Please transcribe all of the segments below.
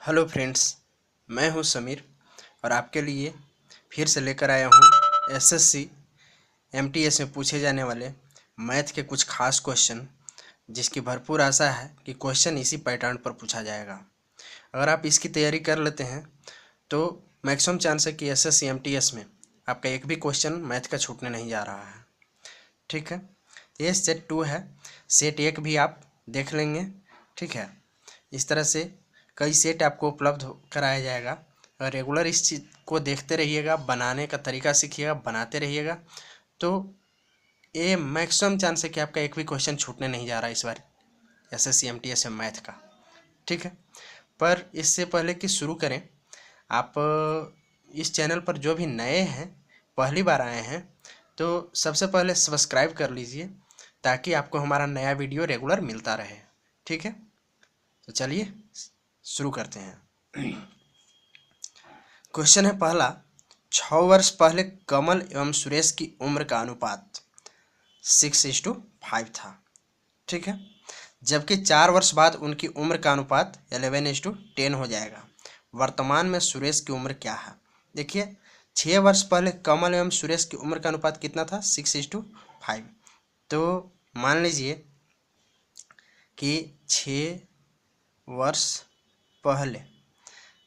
Hello friends, मैं हूं समीर और आपके लिए फिर से लेकर आया हूं एसएससी एमटीएस में पूछे जाने वाले मैथ के कुछ खास क्वेश्चन, जिसकी भरपूर आशा है कि क्वेश्चन इसी पैटर्न पर पूछा जाएगा। अगर आप इसकी तैयारी कर लेते हैं तो मैक्सिमम चांस है कि एसएससी एमटीएस में आपका एक भी क्वेश्चन मैथ का छूटने नहीं जा रहा है। ठीक है, ये सेट 2 है, सेट 1 भी आप देख लेंगे। ठीक है, इस तरह से कई सेट आपको उपलब्ध कराया जाएगा और रेगुलर इस चीज़ को देखते रहिएगा, बनाने का तरीका सीखिएगा, बनाते रहिएगा, तो ये मैक्सिमम चांस है कि आपका एक भी क्वेश्चन छूटने नहीं जा रहा है इस बार एसएससी एमटीएस में मैथ का। ठीक है, पर इससे पहले कि शुरू करें, आप इस चैनल पर जो भी नए हैं, पहली बार आए हैं, तो सबसे पहले सब्सक्राइब कर लीजिए ताकि आपको हमारा नया वीडियो रेगुलर मिलता रहे। ठीक है, तो चलिए शुरू करते हैं। क्वेश्चन है पहला, 6 वर्ष पहले कमल एवं सुरेश की उम्र का अनुपात 6:5 था। ठीक है, जबकि 4 वर्ष बाद उनकी उम्र का अनुपात 11:10 हो जाएगा। वर्तमान में सुरेश की उम्र क्या है? देखिए, 6 वर्ष पहले कमल एवं सुरेश की उम्र का अनुपात कितना था? 6:5। तो मान लीजिए कि 6 वर्ष पहले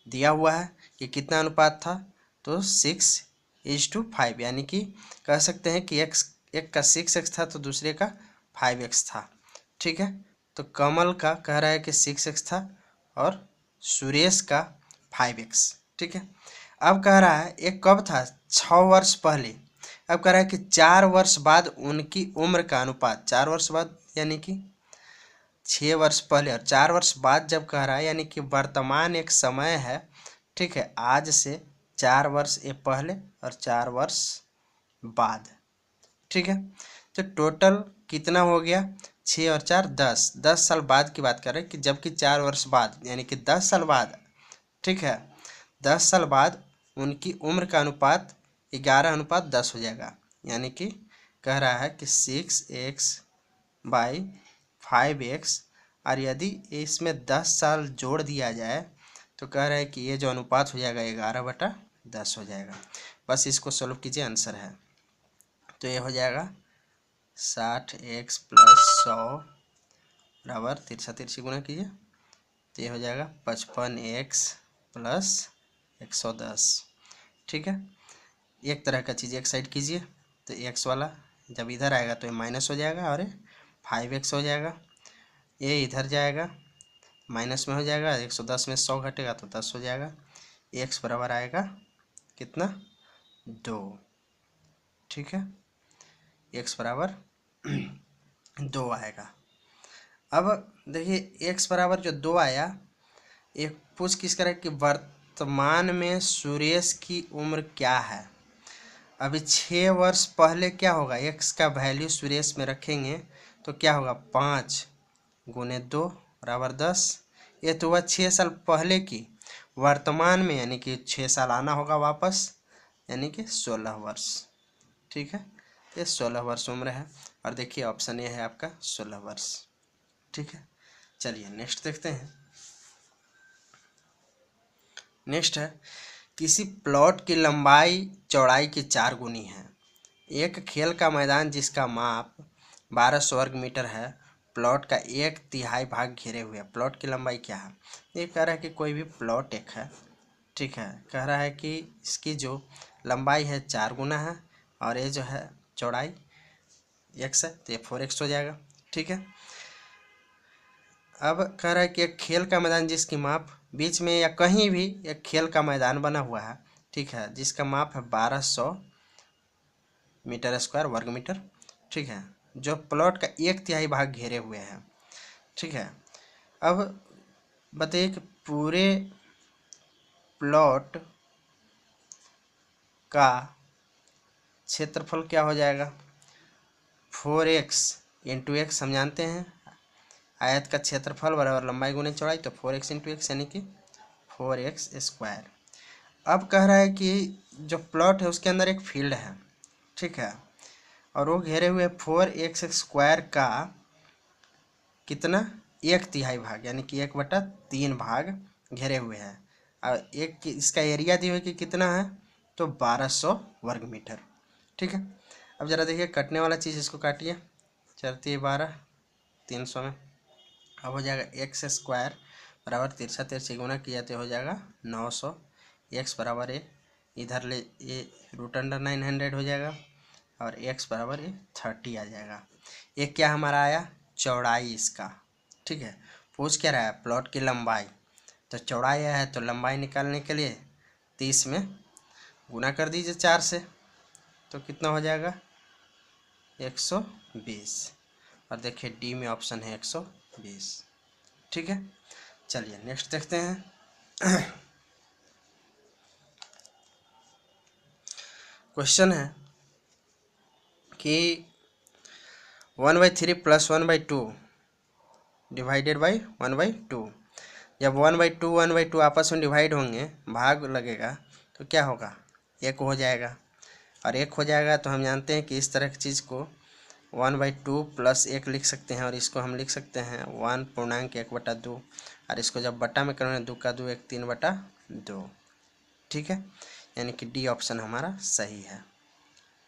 दिया हुआ है कि कितना अनुपात था, तो 6:5, यानी कि कह सकते हैं कि एक का 6x था तो दूसरे का 5x था। ठीक है, तो कमल का कह रहा है कि 6x था और सुरेश का 5x। ठीक है, अब कह रहा है एक कब था? 6 वर्ष पहले। अब कह रहा है कि 4 वर्ष बाद उनकी उम्र का अनुपात, 4 वर्ष बाद यानी कि 6 वर्ष पहले और 4 वर्ष बाद जब कह रहा है, यानी कि वर्तमान एक समय है। ठीक है, आज से 4 वर्ष ये पहले और 4 वर्ष बाद। ठीक है, तो टोटल कितना हो गया? 6 और 4 10, 10 साल बाद की बात कर रहे हैं कि जबकि 4 वर्ष बाद यानी कि 10 साल बाद। ठीक है, 10 साल बाद उनकी उम्र का अनुपात 11:10 हो जाएगा, यानी कि कह रहा है कि 6x/5x, और यदि इसमें 10 साल जोड़ दिया जाए तो कह रहा है कि ये जो अनुपात हो जाएगा 11/10 हो जाएगा। बस इसको सॉल्व कीजिए, आंसर है। तो ये हो जाएगा 60x + 100 बराबर, तिरछा तिरछी गुना कीजिए, तो ये हो जाएगा 55x + 110। ठीक है, एक तरह का चीज़ एक साइड कीजिए, तो x वाला जब इधर आएगा तो ये माइनस हो जाएगा और ये 5x हो जाएगा। ये इधर जाएगा, माइनस में हो जाएगा, 110 में 100 घटेगा तो 10 हो जाएगा। x बराबर आएगा कितना? 2। ठीक है, x बराबर 2 आएगा। अब देखिए, x बराबर जो 2 आया, एक पूछ किस तरह कि वर्तमान में सुरेश की उम्र क्या है। अभी 6 वर्ष पहले क्या होगा? x का वैल्यू सुरेश में रखेंगे तो क्या होगा? 5 × 2 बराबर 10। ये तो हुआ 6 साल पहले की। वर्तमान में यानी कि 6 साल आना होगा वापस, यानी कि 16 वर्ष। ठीक है, ये 16 वर्ष उम्र है, और देखिए ऑप्शन ए है आपका 16 वर्ष। ठीक है, चलिए नेक्स्ट देखते हैं। नेक्स्ट है, किसी प्लॉट की लंबाई चौड़ाई की 4 गुनी है। एक खेल का मैदान जिसका माप 1200 वर्ग मीटर है, प्लॉट का 1/3 भाग घेरे हुए। प्लॉट की लंबाई क्या है? ये कह रहा है कि कोई भी प्लॉट एक है। ठीक है, कह रहा है कि इसकी जो लंबाई है 4 गुना है और ये जो है चौड़ाई x है, तो ये 4x हो जाएगा। ठीक है, अब कह रहा है कि एक खेल का मैदान जिसकी माप बीच में या कहीं भी एक खेल का मैदान बना हुआ है। ठीक है, जिसका माप है 1200 मीटर स्क्वायर वर्ग मीटर। ठीक है, जो प्लॉट का 1/3 भाग घेरे हुए हैं। ठीक है, अब बताइए कि पूरे प्लॉट का क्षेत्रफल क्या हो जाएगा? 4x × x हम जानते हैं, आयत का क्षेत्रफल बराबर लंबाई गुने चौड़ाई, तो 4x × x यानी कि 4x²। अब कह रहा है कि जो प्लॉट है उसके अंदर एक फील्ड है। ठीक है, और वो घेरे हुए 4x² का कितना? 1/3 भाग, यानी कि 1/3 भाग घेरे हुए हैं। और एक इसका एरिया दी हुई कि कितना है, तो 1200 वर्ग मीटर। ठीक है, अब ज़रा देखिए कटने वाला चीज़, इसको काटिए। 4×3 = 12, 300 में। अब हो जाएगा एक्स स्क्वायर बराबर तिरछा तिरछी गुना किया तो हो जाएगा 900। एक्स बराबर ए, इधर ले ये √900 हो जाएगा, और एक्स बराबर ये 30 आ जाएगा। ये क्या हमारा आया, चौड़ाई इसका। ठीक है, पूछ क्या रहा है, प्लॉट की लंबाई। तो चौड़ाई है तो लंबाई निकालने के लिए 30 में गुना कर दीजिए 4 से, तो कितना हो जाएगा 120। और देखिए डी में ऑप्शन है 120। ठीक है, चलिए नेक्स्ट देखते हैं। क्वेश्चन है कि 1/3 + 1/2 डिवाइडेड बाई 1/2। जब 1/2 1/2 आपस में डिवाइड होंगे, भाग लगेगा, तो क्या होगा, एक हो जाएगा। और एक हो जाएगा तो हम जानते हैं कि इस तरह की चीज़ को 1/2 + 1 लिख सकते हैं, और इसको हम लिख सकते हैं 1.1/2। और इसको जब बटा में करेंगे 2 का 2 1 3/2। ठीक है, यानी कि डी ऑप्शन हमारा सही है।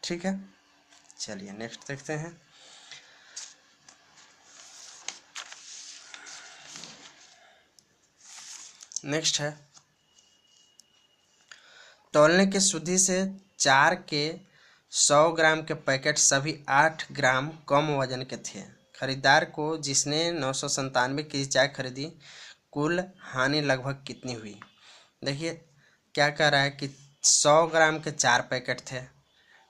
ठीक है, चलिए नेक्स्ट देखते हैं। नेक्स्ट है, तौलने की शुद्धि से 4 के 100 ग्राम के पैकेट सभी 8 ग्राम कम वजन के थे। खरीदार को, जिसने 997 की चाय खरीदी, कुल हानि लगभग कितनी हुई। देखिए क्या कह रहा है कि 100 ग्राम के 4 पैकेट थे,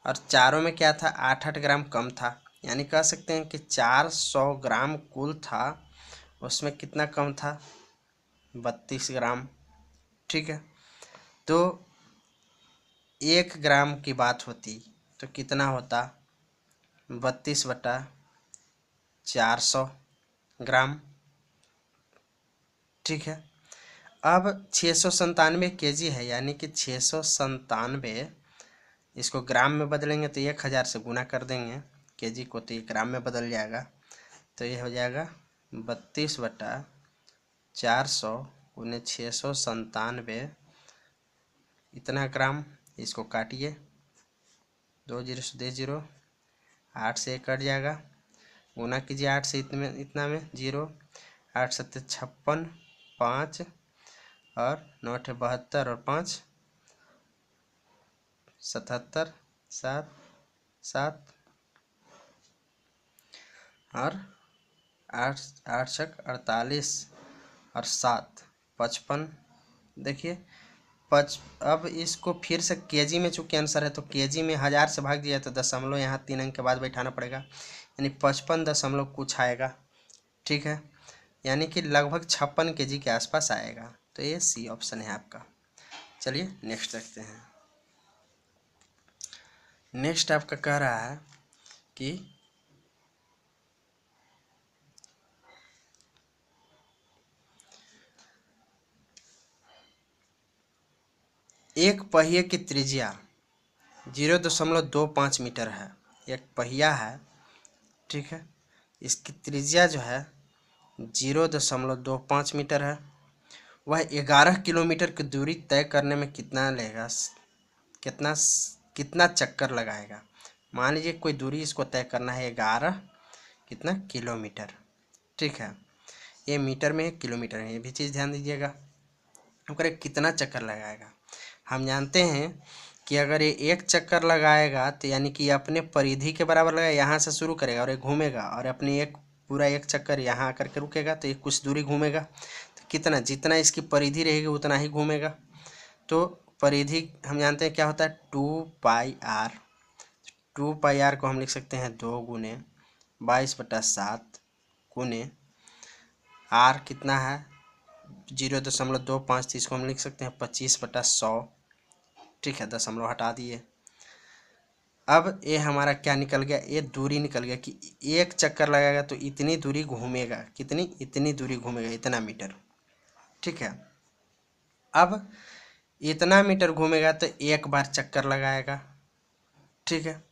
और चारों में क्या था, 8-8 ग्राम कम था। यानी कह सकते हैं कि 400 ग्राम कुल था, उसमें कितना कम था, 32 ग्राम। ठीक है, तो 1 ग्राम की बात होती तो कितना होता, 32/400 ग्राम। ठीक है, अब 697 kg है, यानी कि 697, इसको ग्राम में बदलेंगे तो 1000 से गुना कर देंगे केजी को, तो ये ग्राम में बदल जाएगा। तो ये हो जाएगा 32/400 × 697 इतना ग्राम। इसको काटिए, 2 0 से दे 0, 8 से 1 कट जाएगा, गुना कीजिए 8 से इतना में 0, 8 7 56, 5 और 9 72 और 5 77, 7 7 और 8 8 छक 48 और 7 55। देखिए अब इसको फिर से केजी में चूंकि आंसर है, तो केजी में 1000 से भाग दिया तो दशमलव यहाँ 3 अंक के बाद बैठाना पड़ेगा, यानी 55 दशमलव कुछ आएगा। ठीक है, यानी कि लगभग 56 kg के आसपास आएगा। तो ये सी ऑप्शन है आपका। चलिए नेक्स्ट देखते हैं। नेक्स्ट आपका कह रहा है कि एक पहिए की त्रिज्या 0.25 मीटर है। एक पहिया है, ठीक है, इसकी त्रिज्या जो है 0.25 मीटर है। वह 11 किलोमीटर की दूरी तय करने में कितना लेगा, कितना चक्कर लगाएगा। मान लीजिए कोई दूरी इसको तय करना है 11 किलोमीटर। ठीक है, ये मीटर में है, किलोमीटर है, ये भी चीज़ ध्यान दीजिएगा। हम करें कितना चक्कर लगाएगा। हम जानते हैं कि अगर ये एक चक्कर लगाएगा तो यानी कि अपने परिधि के बराबर लगाएगा, यहाँ से शुरू करेगा और ये घूमेगा, और अपनी पूरा एक चक्कर यहाँ आकर के रुकेगा, तो ये कुछ दूरी घूमेगा। तो कितना, जितना इसकी परिधि रहेगी उतना ही घूमेगा। तो परिधि हम जानते हैं क्या होता है, 2πr। 2πr को हम लिख सकते हैं 2 × 22/7 गुने r कितना है 0.25, इसको हम लिख सकते हैं 25/100। ठीक है, दशमलव हटा दिए। अब ये हमारा क्या निकल गया, ये दूरी निकल गया कि एक चक्कर लगाएगा तो इतनी दूरी घूमेगा, कितनी, इतनी दूरी घूमेगा, इतना मीटर। ठीक है, अब इतना मीटर घूमेगा तो एक बार चक्कर लगाएगा। ठीक है,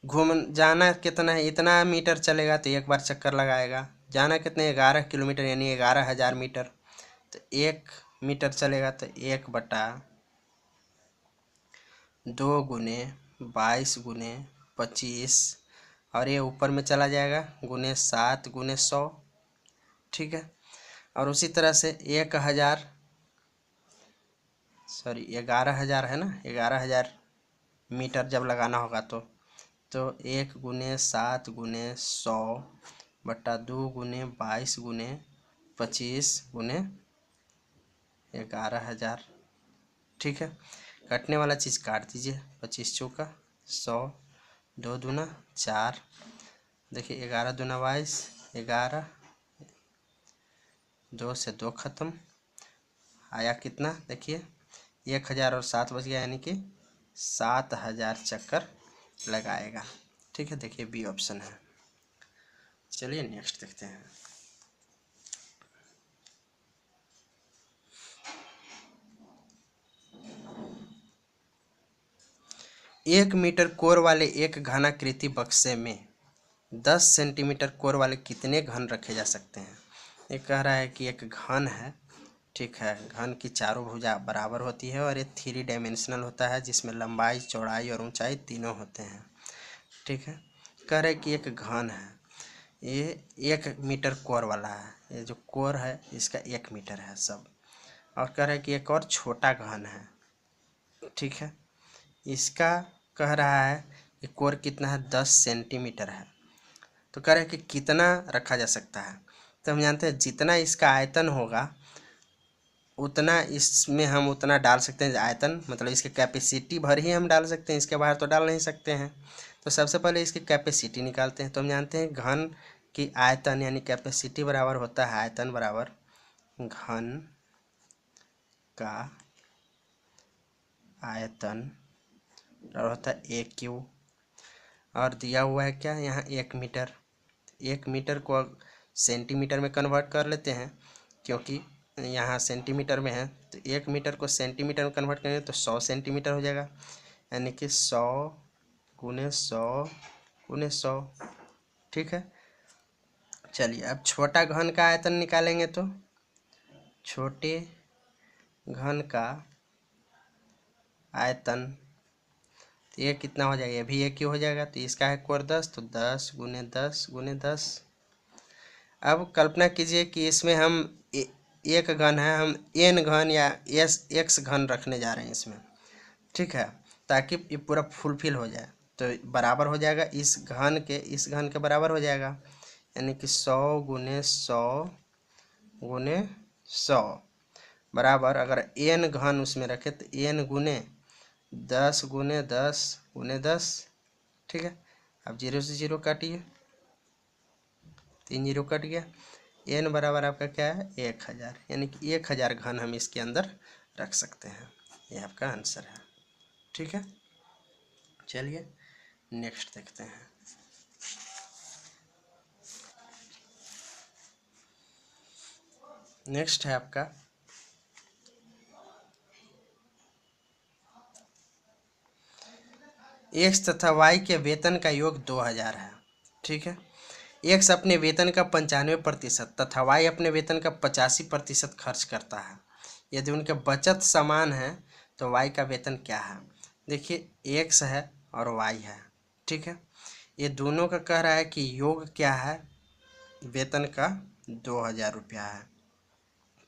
जाना कितना है, इतना मीटर चलेगा तो एक बार चक्कर लगाएगा। जाना कितने, 11 किलोमीटर, यानी 11,000 मीटर। तो एक मीटर चलेगा तो 1/2 गुने 22 गुने 25, और ये ऊपर में चला जाएगा गुने 7 गुने 100। ठीक है, और उसी तरह से 11,000 है ना, 11,000 मीटर जब लगाना होगा तो 1 गुने 7 गुने 100/2 गुने 22 गुने 25 गुने 11,000। ठीक है, कटने वाला चीज़ काट दीजिए, 25 चौका 100, 2 दूना 4, देखिए 11 दूना 22, 11, 2 से 2 खत्म, आया कितना देखिए 1,000 और 7 बच गया, यानी कि 7,000 चक्कर लगाएगा। ठीक है, देखिए बी ऑप्शन है। चलिए नेक्स्ट देखते हैं। एक मीटर कोर वाले एक घनाकृति बक्से में 10 सेंटीमीटर कोर वाले कितने घन रखे जा सकते हैं। ये कह रहा है कि एक घन है, ठीक है, घन की चारों भुजा बराबर होती है और ये 3 डायमेंशनल होता है, जिसमें लंबाई चौड़ाई और ऊंचाई तीनों होते हैं। ठीक है, कह रहे कि एक घन है, ये 1 मीटर कोर वाला है, ये जो कोर है इसका 1 मीटर है सब, और कह रहे कि एक और छोटा घन है। ठीक है, इसका कह रहा है कि कोर कितना है 10 सेंटीमीटर है, तो कह रहे हैं कि कितना रखा जा सकता है। तो हम जानते हैं जितना इसका आयतन होगा उतना इसमें हम उतना डाल सकते हैं। आयतन मतलब इसके कैपेसिटी भर ही हम डाल सकते हैं, इसके बाहर तो डाल नहीं सकते हैं। तो सबसे पहले इसकी कैपेसिटी निकालते हैं। तो हम जानते हैं घन की आयतन यानी कैपेसिटी बराबर होता है आयतन बराबर घन का आयतन और होता है AQ, और दिया हुआ है क्या यहाँ 1 मीटर। 1 मीटर को सेंटीमीटर में कन्वर्ट कर लेते हैं, क्योंकि यहाँ सेंटीमीटर में है, तो 1 मीटर को सेंटीमीटर में कन्वर्ट करेंगे तो 100 सेंटीमीटर हो जाएगा, यानी कि 100 गुने 100 गुने 100। ठीक है, चलिए अब छोटा घन का आयतन निकालेंगे, तो छोटे घन का आयतन तो ये कितना हो जाएगा, ये भी एक ही हो जाएगा, तो इसका है कोर 10, तो 10 गुने 10 गुने 10। अब कल्पना कीजिए कि इसमें हम एक घन है, हम n घन या x घन रखने जा रहे हैं इसमें। ठीक है, ताकि ये पूरा फुलफिल हो जाए, तो बराबर हो जाएगा इस घन के बराबर हो जाएगा, यानी कि 100 गुने 100 गुने 100 बराबर, अगर n घन उसमें रखे तो n गुने 10 गुने 10 गुने 10। ठीक है, अब 0 से 0 काटिए, 3 0 कट गया, n बराबर आपका क्या है 1000, यानी कि 1000 घन हम इसके अंदर रख सकते हैं। ये आपका आंसर है। ठीक है, चलिए नेक्स्ट देखते हैं। नेक्स्ट है आपका x तथा y के वेतन का योग 2000 है। ठीक है, x अपने वेतन का 95% तथा y अपने वेतन का 85% खर्च करता है। यदि उनके बचत समान है तो y का वेतन क्या है। देखिए x है और y है। ठीक है, ये दोनों का कह रहा है कि योग क्या है, वेतन का 2000 रुपया है।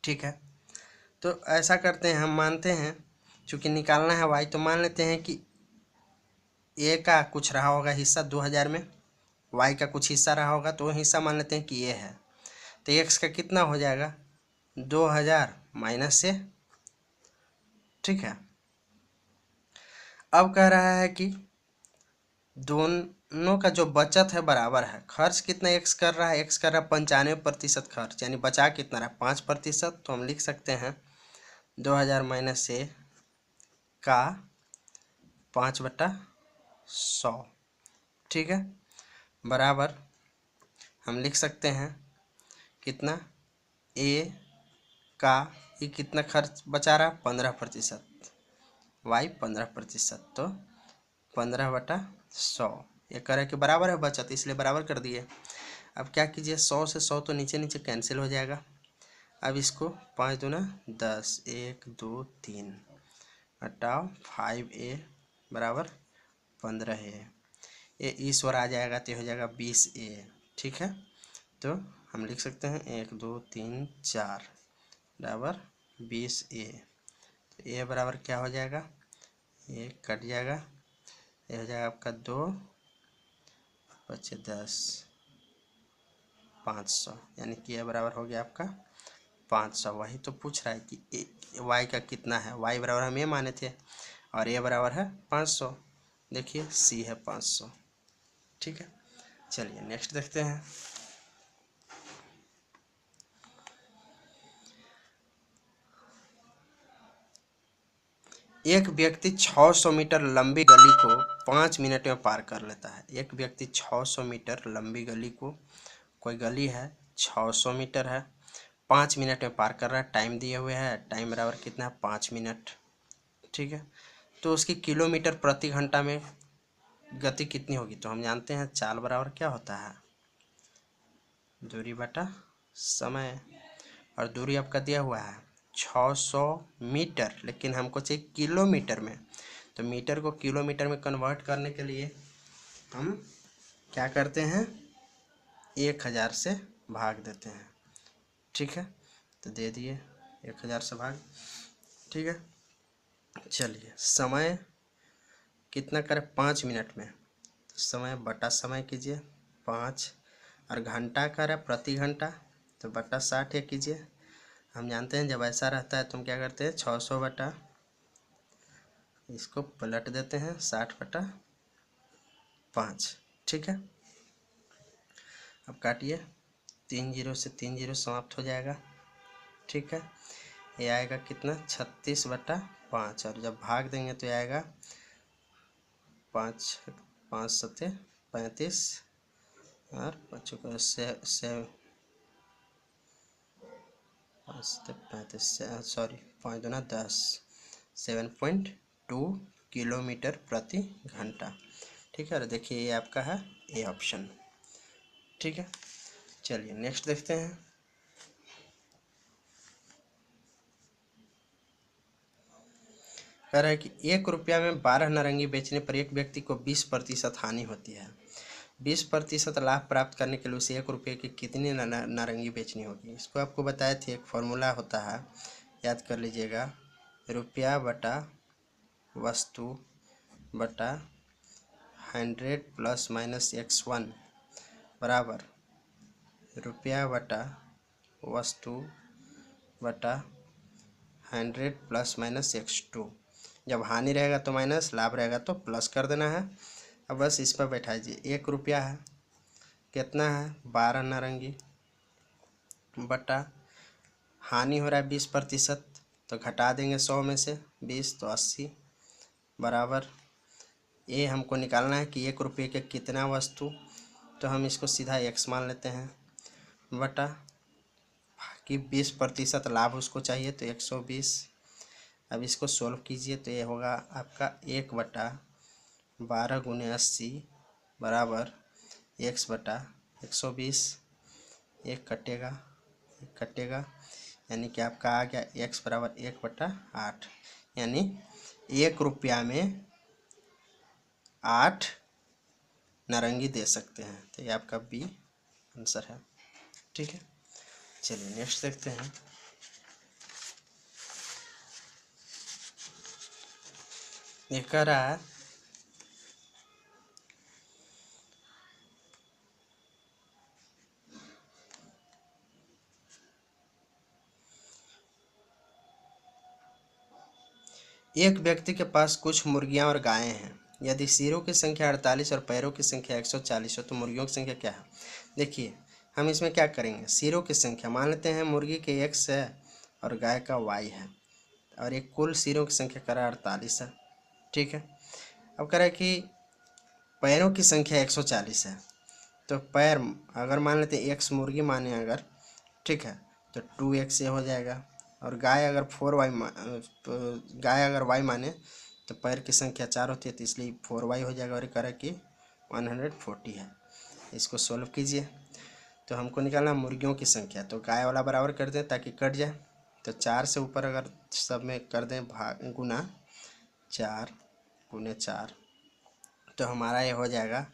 ठीक है, तो ऐसा करते हैं, हम मानते हैं चूँकि निकालना है y, तो मान लेते हैं कि a का कुछ रहा होगा हिस्सा 2000 में, y का कुछ हिस्सा रहा होगा, तो वो हिस्सा मान लेते हैं कि ये है, तो x का कितना हो जाएगा 2000 माइनस से। ठीक है, अब कह रहा है कि दोनों का जो बचत है बराबर है। खर्च कितना x कर रहा है, x कर रहा है 95% खर्च, यानी बचा कितना रहा 5%, तो हम लिख सकते हैं 2000 माइनस से का 5/100। ठीक है, बराबर हम लिख सकते हैं कितना a का ये कितना खर्च बचा रहा 15%, y 15%, तो 15/100। ये कह रहा है कि बराबर है बचत, इसलिए बराबर कर दिए। अब क्या कीजिए 100 से 100 तो नीचे नीचे कैंसिल हो जाएगा। अब इसको 5 दूना 10, 1 2 3 हटाओ 5a बराबर 15a, ये इस ओर आ जाएगा तो हो जाएगा 20a। ठीक है, तो हम लिख सकते हैं 1 2 3 4 बराबर 20a। तो a बराबर क्या हो जाएगा, ये कट जाएगा, ये हो जाएगा आपका 2 बचे 10 500, यानी कि a बराबर हो गया आपका 500। वही तो पूछ रहा है कि y का कितना है, y बराबर हम ये माने थे और a बराबर है 500। देखिए c है 500। ठीक है, चलिए नेक्स्ट देखते हैं। एक व्यक्ति 600 मीटर लंबी गली को 5 मिनट में पार कर लेता है। एक व्यक्ति 600 मीटर लंबी गली को, कोई गली है 600 मीटर है, 5 मिनट में पार कर रहा है। टाइम दिए हुए है, टाइम बराबर कितना है 5 मिनट। ठीक है, तो उसकी किलोमीटर प्रति घंटा में गति कितनी होगी, तो हम जानते हैं चाल बराबर क्या होता है, दूरी बटा समय। और दूरी आपका दिया हुआ है 600 मीटर, लेकिन हमको चाहिए किलोमीटर में, तो मीटर को किलोमीटर में कन्वर्ट करने के लिए हम क्या करते हैं, 1000 से भाग देते हैं। ठीक है, तो दे दिए 1000 से भाग। ठीक है, चलिए समय कितना करें 5 मिनट में, तो समय बटा समय कीजिए 5, और घंटा करें प्रति घंटा तो बटा 60 कीजिए। हम जानते हैं जब ऐसा रहता है तो हम क्या करते हैं 600 बटा, इसको पलट देते हैं 60 बटा 5। ठीक है, अब काटिए, 3 जीरो से 3 जीरो समाप्त हो जाएगा। ठीक है, ये आएगा कितना 36 बटा 5, और जब भाग देंगे तो आएगा 5 5 सत्ते 35 और 5 का 35, सॉरी 5 दूना 10, 7.2 किलोमीटर प्रति घंटा। ठीक है, और देखिए ये आपका है ए ऑप्शन। ठीक है, चलिए नेक्स्ट देखते हैं। कह रहा है कि 1 रुपया में 12 नारंगी बेचने पर एक व्यक्ति को 20% हानि होती है। 20% लाभ प्राप्त करने के लिए उसे 1 रुपये की कितनी नारंगी बेचनी होगी। इसको आपको बताए थे, एक फॉर्मूला होता है, याद कर लीजिएगा, रुपया बटा वस्तु बटा 100 प्लस माइनस x1 बराबर रुपया बटा वस्तु बटा 100 प्लस माइनस x2। जब हानि रहेगा तो माइनस, लाभ रहेगा तो प्लस कर देना है। अब बस इस पर बैठाइए, 1 रुपया है, कितना है 12 नारंगी, बटा हानि हो रहा है 20%, तो घटा देंगे 100 में से 20 तो 80 बराबर, ये हमको निकालना है कि 1 रुपये के कितना वस्तु, तो हम इसको सीधा x मान लेते हैं, बटा कि 20% लाभ उसको चाहिए तो 120। अब इसको सोल्व कीजिए तो ये होगा आपका 1 बटा 12 गुने 80 बराबर x बटा 120। एक कटेगा, यानी कि आपका आ गया x बराबर 1 बटा 8, यानी 1 रुपया में 8 नारंगी दे सकते हैं। तो ये आपका बी आंसर है। ठीक है, चलिए नेक्स्ट देखते हैं। ये कह रहा है एक व्यक्ति के पास कुछ मुर्गियां और गायें हैं। यदि सिरों की संख्या 48 और पैरों की संख्या 140 हो तो मुर्गियों की संख्या क्या है। देखिए हम इसमें क्या करेंगे, सिरों की संख्या मान लेते हैं मुर्गी के x है और गाय का y है, और एक कुल सिरों की संख्या करा 48 है। ठीक है, अब कह रहा है कि पैरों की संख्या 140 है, तो पैर अगर मान लेते हैं x मुर्गी माने अगर, ठीक है, तो 2x ये हो जाएगा, और गाय अगर 4y गाय अगर y माने तो पैर की संख्या 4 होती है, तो इसलिए 4y हो जाएगा, और कह रहा है कि 140 है। इसको सोल्व कीजिए तो हमको निकालना मुर्गियों की संख्या, तो गाय वाला बराबर कर दें ताकि कट जाए। तो 4 से ऊपर अगर सब में कर दें भाग गुना 4 गुने 4 तो हमारा ये हो जाएगा,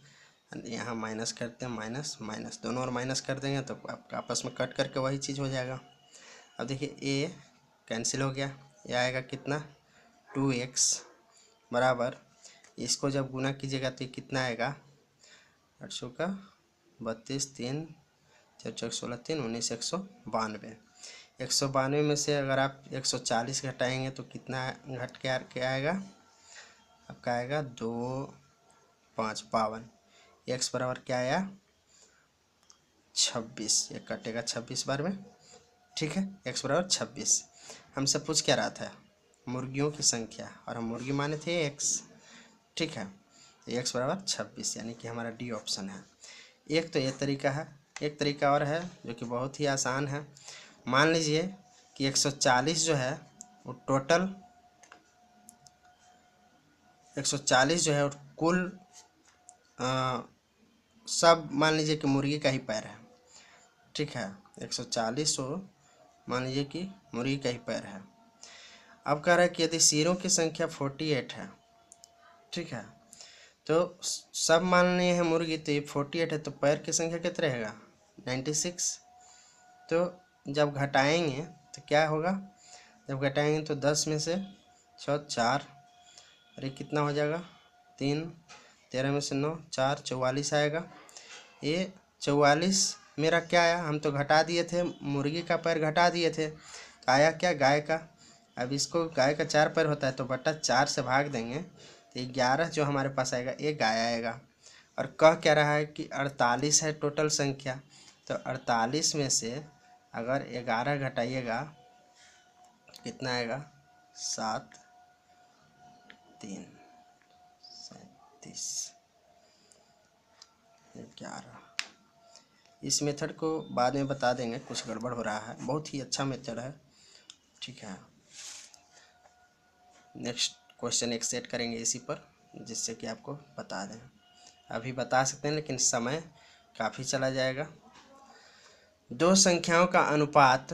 यहाँ माइनस करते हैं, माइनस माइनस दोनों और माइनस कर देंगे तो आपस में कट करके वही चीज़ हो जाएगा। अब देखिए ए कैंसिल हो गया, ये आएगा कितना 2x बराबर, इसको जब गुना कीजिएगा तो कितना आएगा 800 का 32 3 4 4 16 3 19 192। 192 में से अगर आप 140 घटाएंगे तो कितना घट के आएगा आपका, आएगा 2 5 52। एक्स बराबर क्या आया 26, ये कटेगा 26 बार में, ठीक है। एक्स बराबर 26। हमसे पूछ क्या रहा था मुर्गियों की संख्या, और हम मुर्गी माने थे एक्स, ठीक है। एक्स बराबर 26 यानी कि हमारा डी ऑप्शन है। एक तो ये तरीका है, एक तरीका और है जो कि बहुत ही आसान है। मान लीजिए कि 140 जो है वो टोटल 140 जो है और कुल सब मान लीजिए कि मुर्गी का ही पैर है, ठीक है। 140 मान लीजिए कि मुर्गी का ही पैर है। अब कह रहा है कि यदि सिरों की संख्या 48 है, ठीक है, तो सब मान लिए हैं मुर्गी, तो ये 48 है तो पैर की संख्या कितना रहेगा 96। तो जब घटाएंगे तो क्या होगा, जब घटाएंगे तो 10 में से 6 4, अरे कितना हो जाएगा 3, 13 में से 9 4 44 आएगा। ये 44 मेरा क्या आया, हम तो घटा दिए थे, मुर्गी का पैर घटा दिए थे, तो आया क्या गाय का। अब इसको गाय का 4 पैर होता है तो बटा 4 से भाग देंगे तो 11 जो हमारे पास आएगा ये गाय आएगा। और कह क्या रहा है कि 48 है टोटल संख्या, तो 48 में से अगर 11 घटाइएगा कितना आएगा 7 3 37 11। इस मेथड को बाद में बता देंगे, कुछ गड़बड़ हो रहा है, बहुत ही अच्छा मेथड है, ठीक है। नेक्स्ट क्वेश्चन एक सेट करेंगे इसी पर जिससे कि आपको बता दें, अभी बता सकते हैं लेकिन समय काफ़ी चला जाएगा। दो संख्याओं का अनुपात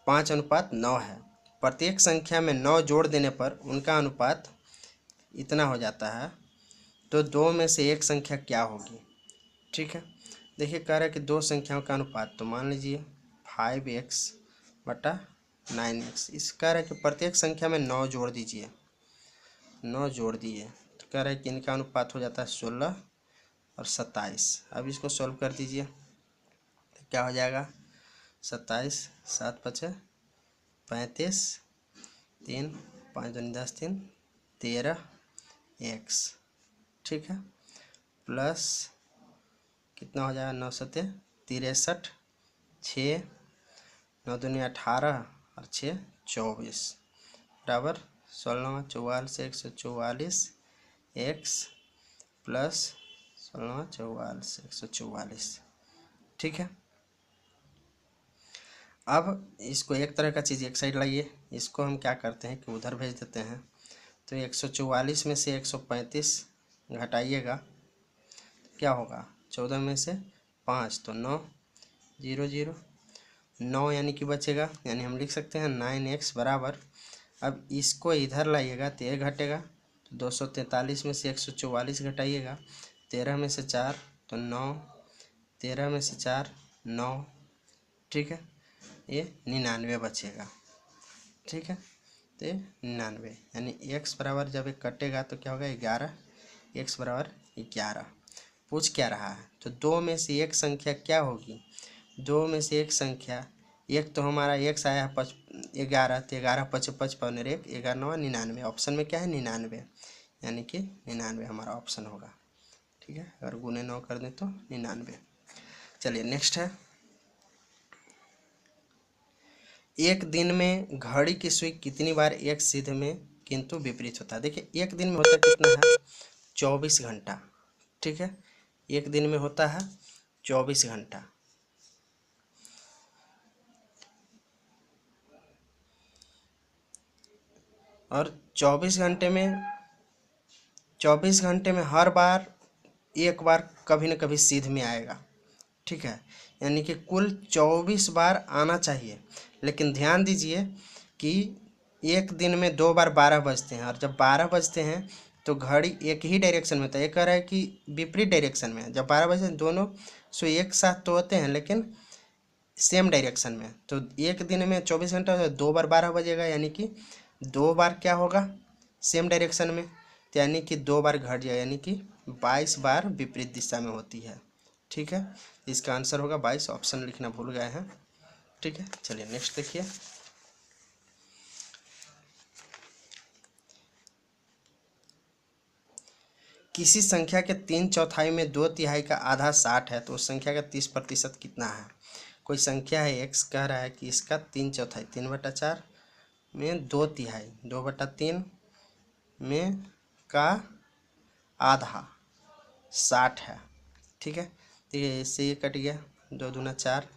5:9 है, प्रत्येक संख्या में 9 जोड़ देने पर उनका अनुपात इतना हो जाता है, तो दो में से एक संख्या क्या होगी, ठीक है। देखिए कह रहा है कि दो संख्याओं का अनुपात, तो मान लीजिए 5x बटा 9x, इस कह रहा है कि प्रत्येक संख्या में 9 जोड़ दीजिए, 9 जोड़ दिए तो कह रहा है कि इनका अनुपात हो जाता है 16 और 27। अब इसको सॉल्व कर दीजिए तो क्या हो जाएगा 27 7 5 35 3 5 2 10 3 13x, ठीक है, प्लस कितना हो जाएगा 9 7 63 6 9 2 18 और 6 24 बराबर 16 44 144 x प्लस 16 44 144, ठीक है। अब इसको एक तरह का चीज़ एक साइड लाइए, इसको हम क्या करते हैं कि उधर भेज देते हैं। तो 144 में से 135 घटाइएगा तो क्या होगा 14 में से 5 तो 9 0 0 9 यानी कि बचेगा, यानी हम लिख सकते हैं 9x बराबर। अब इसको इधर लाइएगा तो ये घटेगा, तो 243 में से 144 घटाइएगा, 13 में से 4 तो 9, 13 में से 4 9, ठीक है, ये 99 बचेगा, ठीक है। तो 99 यानी x बराबर जब एक कटेगा तो क्या होगा 11, x बराबर 11। पूछ क्या रहा है, तो दो में से एक संख्या क्या होगी, दो में से एक संख्या, एक तो हमारा x आया है 11, तो 11 5 55 और 1 11 9 99, ऑप्शन में क्या है 99, यानी कि 99 हमारा ऑप्शन होगा, ठीक है। अगर गुने 9 कर दें तो 99। चलिए नेक्स्ट है, एक दिन में घड़ी की सुई कितनी बार एक सीधे में किंतु विपरीत होता है। देखिए एक दिन में होता कितना है 24 घंटा, ठीक है, एक दिन में होता है 24 घंटा। और 24 घंटे में हर बार एक बार कभी न कभी सीध में आएगा, ठीक है, यानी कि कुल 24 बार आना चाहिए। लेकिन ध्यान दीजिए कि एक दिन में 2 बार 12 बजते हैं, और जब 12 बजते हैं तो घड़ी एक ही डायरेक्शन में होता है। ये कह रहा है कि विपरीत डायरेक्शन में, जब 12 बजे दोनों सो एक साथ तो होते हैं लेकिन सेम डायरेक्शन में। तो एक दिन में 24 घंटा तो 2 बार 12 बजेगा, यानी कि 2 बार क्या होगा सेम डायरेक्शन में, तो यानी कि 2 बार घट जाएगा, यानी कि 22 बार विपरीत दिशा में होती है। ठीक है, इसका आंसर होगा 22। ऑप्शन लिखना भूल गए हैं। ठीक है, चलिए नेक्स्ट देखिए। किसी संख्या के 3/4 में 2/3 का आधा 60 है, तो उस संख्या का 30% कितना है। कोई संख्या है x, कह रहा है कि इसका 3/4 3/4 में 2/3 2/3 में का आधा 60 है। ठीक है, तो ये इससे ये कट गया, 2 दूना 4,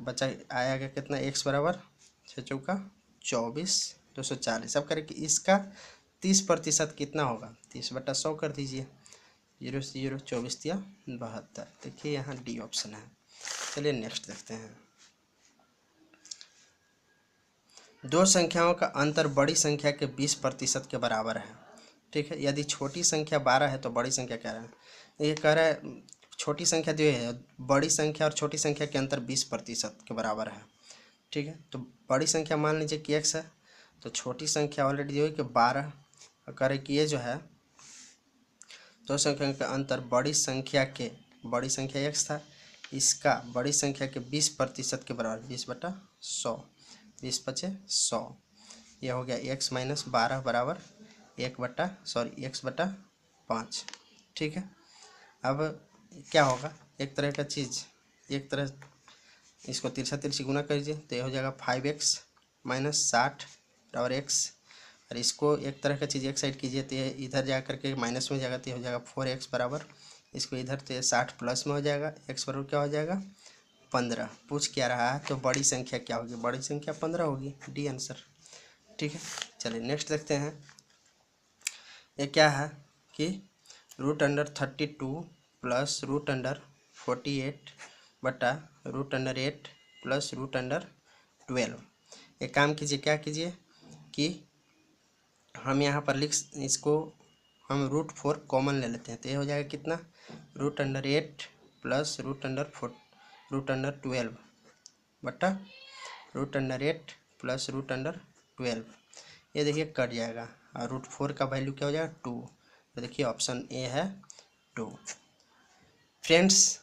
बचा आया गया कितना, x बराबर 6 चौका 24 240। अब करें कि इसका 30% कितना होगा, 30/100 कर दीजिए, 0 से 0 24 या 72। देखिए यहाँ डी ऑप्शन है। चलिए नेक्स्ट देखते हैं। दो संख्याओं का अंतर बड़ी संख्या के 20% के बराबर है। ठीक है, यदि छोटी संख्या 12 है तो बड़ी संख्या क्या है, ये कह रहा है छोटी संख्या जो है, बड़ी संख्या और छोटी संख्या के अंतर 20% के बराबर है। ठीक है, तो बड़ी संख्या मान लीजिए कि x है, तो छोटी संख्या ऑलरेडी जो है कि 12, और कह रहे कि ये जो है दो संख्या का अंतर बड़ी संख्या x था, इसका बड़ी संख्या के 20% के बराबर, 20/100, 20×100, यह हो गया x - 12 बराबर x/5। ठीक है, अब क्या होगा, एक तरह का चीज़, एक तरह इसको तिरछा तिरछी गुना कर दीजिए, तो यह हो जाएगा 5x - 60 बराबर x, और इसको एक तरह का चीज़ एक साइड कीजिए तो ये इधर जा करके माइनस में जाएगा, तो ये हो जाएगा 4x बराबर, इसको इधर तो ये 60 प्लस में हो जाएगा, x बराबर क्या हो जाएगा 15। पूछ क्या रहा है, तो बड़ी संख्या क्या होगी, बड़ी संख्या 15 होगी, डी आंसर। ठीक है, चलिए नेक्स्ट देखते हैं। ये क्या है कि √32 प्लस √48 बटा √8 प्लस √12। एक काम कीजिए, क्या कीजिए कि हम यहाँ पर इसको हम √4 कॉमन ले लेते हैं, तो ये हो जाएगा कितना, √8 प्लस √12 बटा √8 प्लस √12। ये देखिए कट जाएगा, और √4 का वैल्यू क्या हो जाएगा 2। तो देखिए ऑप्शन ए है 2। फ्रेंड्स,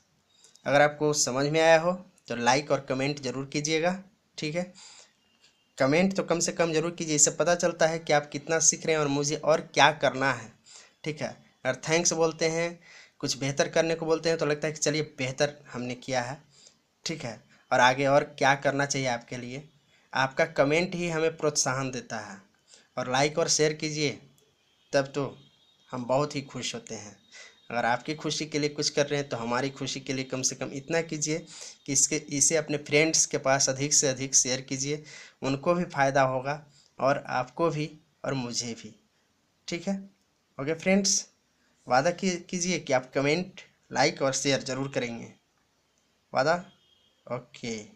अगर आपको समझ में आया हो तो लाइक और कमेंट जरूर कीजिएगा। ठीक है, कमेंट तो कम से कम जरूर कीजिए, इससे पता चलता है कि आप कितना सीख रहे हैं और मुझे और क्या करना है। ठीक है, अगर थैंक्स बोलते हैं, कुछ बेहतर करने को बोलते हैं, तो लगता है कि चलिए बेहतर हमने किया है। ठीक है, और आगे और क्या करना चाहिए आपके लिए, आपका कमेंट ही हमें प्रोत्साहन देता है। और लाइक और शेयर कीजिए, तब तो हम बहुत ही खुश होते हैं। अगर आपकी खुशी के लिए कुछ कर रहे हैं तो हमारी खुशी के लिए कम से कम इतना कीजिए कि इसे अपने फ्रेंड्स के पास अधिक से अधिक शेयर कीजिए, उनको भी फ़ायदा होगा और आपको भी और मुझे भी। ठीक है, ओके फ्रेंड्स, वादा कीजिए कि आप कमेंट, लाइक और शेयर ज़रूर करेंगे, वादा। ओके।